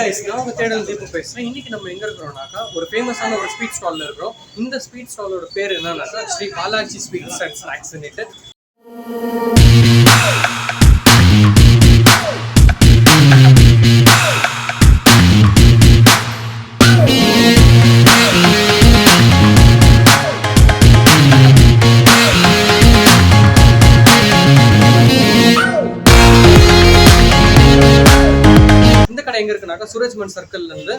guys, நான் தேடல் தீபு பேசுறேன். இன்னைக்கு நம்ம எங்க இருக்கிறோம்னாக்கா ஒரு ஃபேமஸான ஒரு ஸ்வீட் ஸ்டால்ல இருக்கிறோம். இந்த ஸ்வீட் ஸ்டாலோட பேர் என்னன்னாக்கா Shri Balaji sweets and snacks limited. எங்க இருக்குனாக்கா சூரஜ்மன் சர்க்கிள்ல இருந்து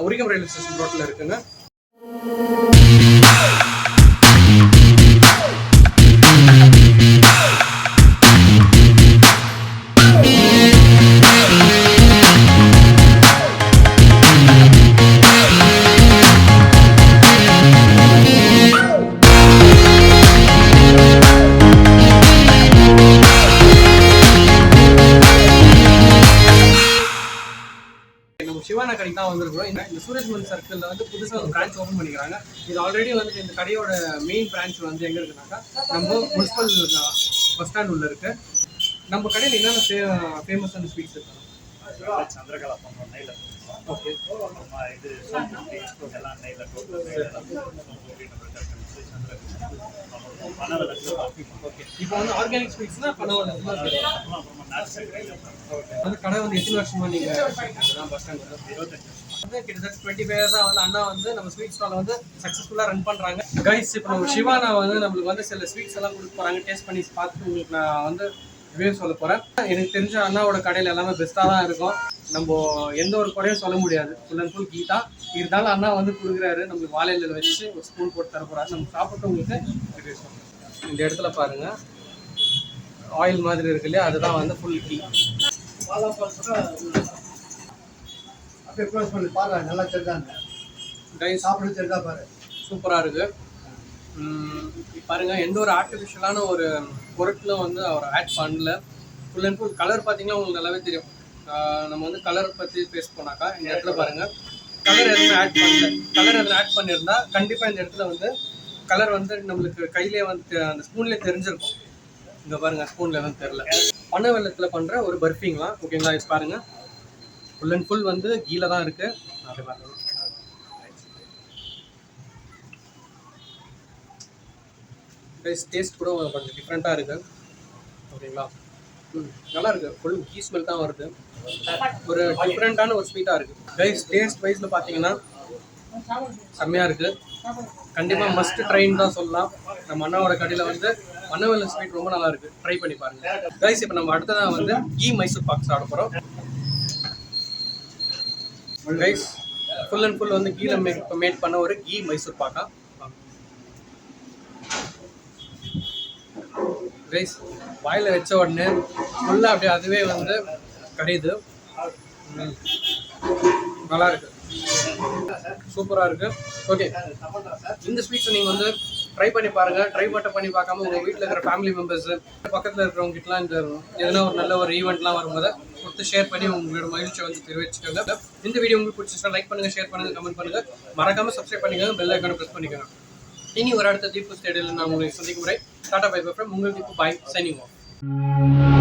உரிகம் ரயில்வே ஸ்டேஷன் ரோட்ல இருக்குங்க. சிவானா கடைக்கு தான் வந்திருக்கிறோம். இந்த சூரஜ்மன் சர்க்கிள்ல வந்து புதுசாக ஒரு பிரான்ச் ஓப்பன் பண்ணிக்கிறாங்க. இது ஆல்ரெடி வந்து இந்த கடையோட மெயின் பிரான்ச் வந்து எங்க இருக்குனாக்கா நம்ம முனிசிபல் பஸ் ஸ்டாண்ட் உள்ள இருக்கு. நம்ம கடையில் என்னென்ன ஃபேமஸான ஸ்வீட்ஸ் இருக்கு? சந்திரகலா பண்ணுறோம் நெய்ல. ஓகே, இது எல்லாம் நெய்ல இப்போ வந்து ஆர்கானிக் ஸ்வீட்ஸ்னா பனவல் வந்து கடை வந்து எத்தனை வருஷமா நீங்க பஸ் ஸ்டாண்ட் வந்து கிட்டத்தட்ட 25 இயர்ஸா வந்து அண்ணா வந்து நம்ம ஸ்வீட் ஸ்டாலை வந்து சக்ஸஸ்ஃபுல்லாக ரன் பண்றாங்க. கைஸ், இப்போ நம்ம சிவானா வந்து நம்மளுக்கு வந்து சில ஸ்வீட்ஸ் எல்லாம் கொடுக்க போறாங்க. டேஸ்ட் பண்ணி பார்த்து உங்களுக்கு நான் வந்து ரிவ்யூ சொல்ல போறேன். எனக்கு தெரிஞ்ச அண்ணாவோட கடையில் எல்லாமே பெஸ்ட்டாக தான் இருக்கும். நம்ம எந்த ஒரு குறையும் சொல்ல முடியாது. ஃபுல் அண்ட் ஃபுல் கீதா இருந்தாலும் அண்ணா வந்து கொடுக்குறாரு. நம்மளுக்கு வாழையில வச்சு ஒரு ஸ்பூன் போட்டு தர போறாரு. நம்ம சாப்பிட்டு உங்களுக்கு ரிவ்யூ சொல்றேன். இந்த இடத்துல பாருங்க, ஆயில் மாதிரி இருக்கு இல்லையா, அதுதான் வந்து ஃபுல் கீ. சூப்பரா இருக்கு பாருங்க. எந்த ஒரு ஆர்டிஃபிஷியலான ஒரு பொருட்களும் வந்து அவர் ஆட் பண்ணல. ஃபுல் அண்ட் ஃபுல் கலர் பார்த்தீங்கன்னா உங்களுக்கு நல்லாவே தெரியும். நம்ம வந்து கலர் பற்றி பேச போனாக்கா இந்த இடத்துல பாருங்க, கலர் எதுவும் ஆட் பண்ணல. கலர் எதுவும் ஆட் பண்ணியிருந்தா கண்டிப்பாக இந்த இடத்துல வந்து கலர் வந்து நம்மளுக்கு கையிலே வந்து அந்த ஸ்பூன்லேயே தெரிஞ்சிருக்கும். இங்கே பாருங்க, ஸ்பூன்ல எதுவும் தெரில. பனை வெள்ளத்தில் பண்ணுற ஒரு பர்ஃபிங்களாம். ஓகேங்களா, இது பாருங்க, ஃபுல் அண்ட் ஃபுல் வந்து கீழே தான் இருக்கு. அப்படி பாருங்க, டேஸ்ட் கூட கொஞ்சம் டிஃப்ரெண்ட்டாக இருக்குது. ஓகேங்களா, நல்லா இருக்குது. ஃபுல் கீ ஸ்மெல் தான் வருது. ஒரு டிஃப்ரெண்ட்டான ஒரு ஸ்வீட்டாக இருக்குது. கைஸ், டேஸ்ட் வைஸில் பார்த்தீங்கன்னா செம்மையாக இருக்குது. கண்டிப்பாக மஸ்ட் ட்ரைன்னு தான் சொல்லலாம். நம்ம அண்ணாவோட கடையில் வந்து மன்னவெல்ல ஸ்வீட் ரொம்ப நல்லா இருக்குது. ட்ரை பண்ணி பாருங்க கைஸ். இப்போ நம்ம அடுத்ததான் வந்து கீ மைசூர் பாக் சாப்பிட போகிறோம். கைஸ், ஃபுல் அண்ட் ஃபுல் வந்து கீழே மேட் பண்ண ஒரு கீ மைசூர் பாக்கா. கைஸ், வாயில் வச்ச உடனே ஃபுல்லாக அப்படியே அதுவே வந்து கரையுது. நல்லா இருக்கு, சூப்பராக இருக்கு. ஓகே, இந்த ஸ்வீட்ஸை நீங்கள் வந்து ட்ரை பண்ணி பாருங்கள். ட்ரை பண்ணி பார்க்காம உங்கள் வீட்டில் இருக்கிற ஃபேமிலி மெம்பர்ஸு, பக்கத்தில் இருக்கிறவங்ககிட்டலாம் இந்த எதனா ஒரு நல்ல ஒரு ஈவெண்ட்லாம் வரும்போது கொடுத்து ஷேர் பண்ணி உங்களோட மகிழ்ச்சியை வந்து தெரிவிச்சுக்கோங்க. இந்த வீடியோ உங்களுக்கு பிடிச்சிச்சுன்னா லைக் பண்ணுங்கள், ஷேர் பண்ணுங்கள், கமெண்ட் பண்ணுங்கள். மறக்காமல் சப்ஸ்கிரைப் பண்ணிக்கோங்க, பெல் ஐக்கானை ப்ரெஸ் பண்ணிக்கோங்க. இனி ஒரு அடுத்த தீபு ஸ்டேடியில் நான் உங்களுக்கு சந்திக்கும் முறை டாடா பை பை ஃப்ரம் உங்கள் தீபு. பாய், சைனிங் ஆஃப்.